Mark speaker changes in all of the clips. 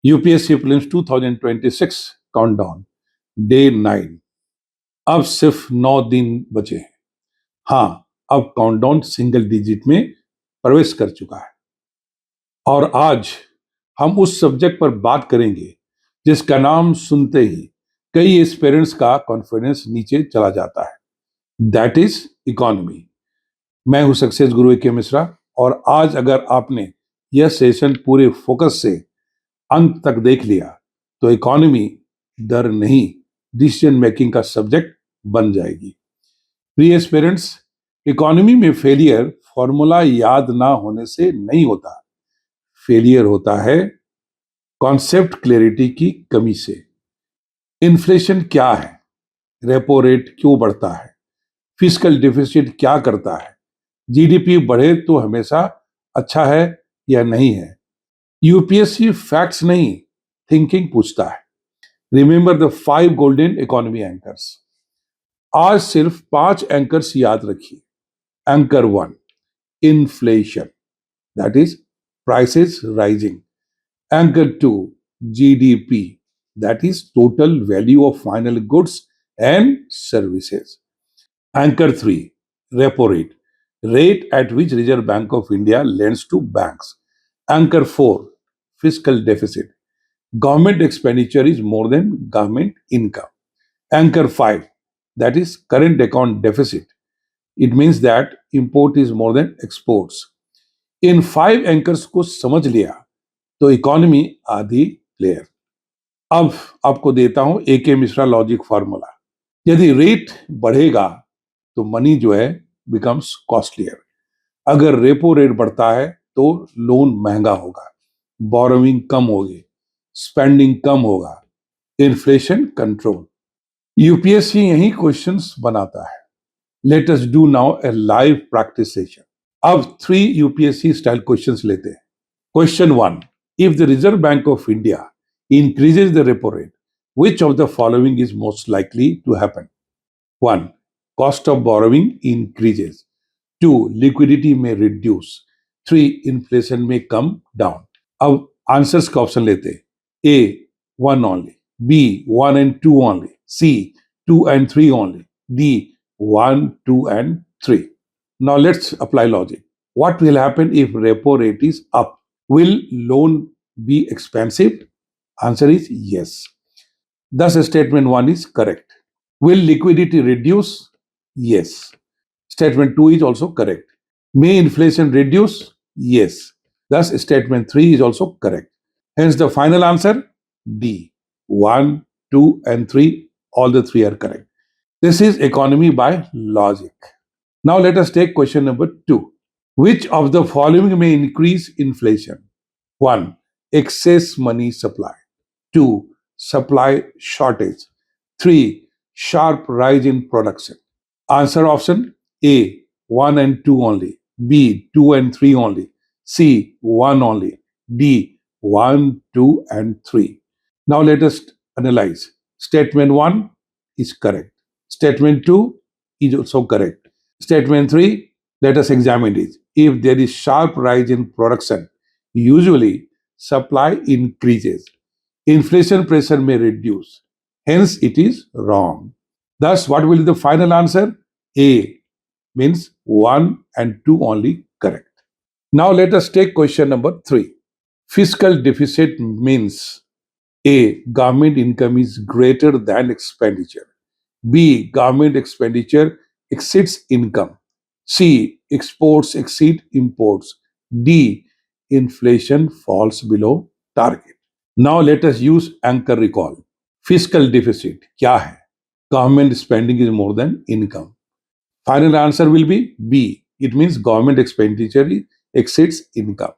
Speaker 1: UPSC prelims 2026 countdown day 9। अब सिर्फ 9 दिन बचे हैं। हाँ, अब काउंटडाउन सिंगल डिजिट में प्रवेश कर चुका है और आज हम उस सब्जेक्ट पर बात करेंगे जिसका नाम सुनते ही कई एस्पिरेंट्स का कॉन्फिडेंस नीचे चला जाता है। That is economy. मैं हूं सक्सेस गुरु के मिश्रा और आज अगर आपने यह सेशन पूरे फोकस से अंत तक देख लिया तो इकोनॉमी डर नहीं, डिसीजन मेकिंग का सब्जेक्ट बन जाएगी। प्रिय एस्पिरेंट्स, इकोनॉमी में फेलियर फॉर्मूला याद ना होने से नहीं होता। फेलियर होता है कॉन्सेप्ट क्लैरिटी की कमी से। इन्फ्लेशन क्या है, रेपो रेट क्यों बढ़ता है, फिस्कल डेफिसिट क्या करता है, जीडीपी बढ़े तो हमेशा अच्छा है या नहीं है। यूपीएससी फैक्ट्स नहीं, थिंकिंग पूछता है। Remember the 5 golden economy anchors. आज सिर्फ 5 एंकर्स याद रखिए। Anchor 1, inflation, that is prices rising. Anchor 2, GDP, that is total value of final goods and services. Anchor 3, repo rate, rate at which Reserve Bank of India lends to banks. Anchor 4, fiscal deficit, government expenditure is more than government income. Anchor 5, that is current account deficit, it means that import is more than exports. In 5 anchors को समझ लिया तो economy आधी clear. अब आपको देता हूं एके Mishra logic formula. यदि रेट बढ़ेगा तो मनी जो है बिकम्स कॉस्टलियर। अगर रेपो रेट बढ़ता है तो लोन महंगा होगा, बोरोइंग कम होगी, स्पेंडिंग कम होगा, इन्फ्लेशन कंट्रोल। यूपीएससी यही क्वेश्चंस बनाता है। Let us do now A live practice session. अब 3 यूपीएससी स्टाइल क्वेश्चंस लेते हैं। Question 1, if the reserve bank of India increases the repo rate, which of the following is most likely to happen? 1. Cost of borrowing increases. 2. Liquidity may reduce. 3. Inflation may come down. अब answers का option लेते हैं। A 1 only, B 1 and 2 only, C 2 and 3 only, D 1, 2 and 3. Now let's apply logic. What will happen if repo rate is up? Will loan be expensive? Answer is yes. Thus, statement 1 is correct. Will liquidity reduce? Yes. Statement 2 is also correct. May inflation reduce? Yes. Thus, statement 3 is also correct. Hence, the final answer D. 1, 2, and 3, all the 3 are correct. This is economy by logic. Now, let us take question number 2. Which of the following may increase inflation? 1. Excess money supply. 2. Supply shortage. 3. Sharp rise in production. Answer option A 1 and 2 only, B 2 and 3 only, C 1 only, D 1, 2 and 3. Now let us analyze. Statement 1 is correct. Statement 2 is also correct. Statement 3, let us examine it. If there is sharp rise in production, usually supply increases. Inflation pressure may reduce. Hence, it is wrong. Thus, what will be the final answer? A means 1 and 2 only correct. Now, let us take question number 3. Fiscal deficit means A. Government income is greater than expenditure. B. Government expenditure exceeds income. C. Exports exceed imports. D. Inflation falls below target. Now let us use anchor recall. Fiscal deficit क्या है? Government spending is more than income. Final answer will be B. It means government expenditure exceeds income.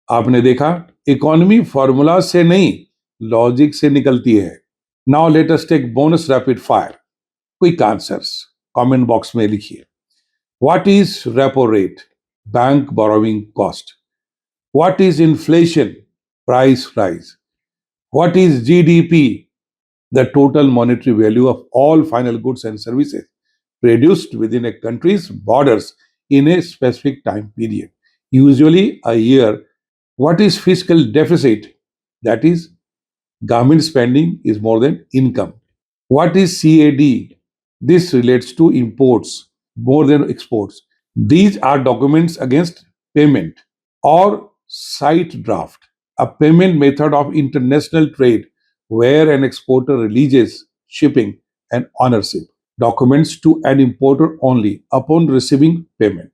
Speaker 1: आपने देखा, economy formula से नहीं, logic से निकलती है। Now let us take bonus rapid fire. Quick answers. Comment box में लिखिए। What is repo rate? Bank borrowing cost. What is inflation? Price rise. What is GDP? The total monetary value of all final goods and services produced within a country's borders in a specific time period, usually a year. What is fiscal deficit? That is Government spending is more than income. What is CAD? This relates to imports more than exports. These are documents against payment or sight draft, a payment method of international trade where an exporter releases shipping and ownership documents to an importer only upon receiving payment.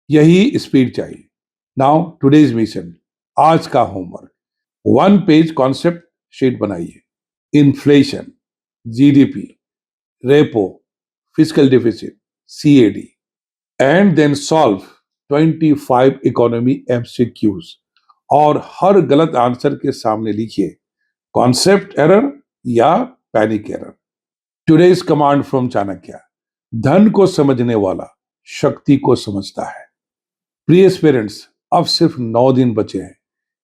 Speaker 1: यही speed चाहिए. Now today's mission, आज का homework, one page concept sheet बनाइए. Inflation, GDP, repo, physical deficit, CAD, and then solve 25 economy MCQs. और हर गलत answer के सामने लिखिए कॉन्सेप्ट एरर या panic error. Today's command from Chanakya, धन को समझने वाला शक्ति को समझता है. प्रिय पेरेंट्स, अब सिर्फ 9 दिन बचे हैं.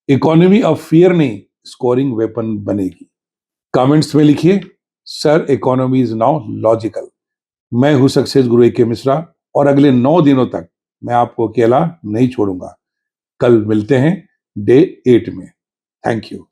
Speaker 1: इकोनॉमी अब फियर नहीं, स्कोरिंग वेपन बनेगी. कमेंट्स में लिखिए, sir economy is now logical. मैं हूं सक्सेस गुरु ए के मिश्रा और अगले 9 दिनों तक मैं आपको अकेला नहीं छोड़ूंगा. कल मिलते हैं डे 8 में. Thank you.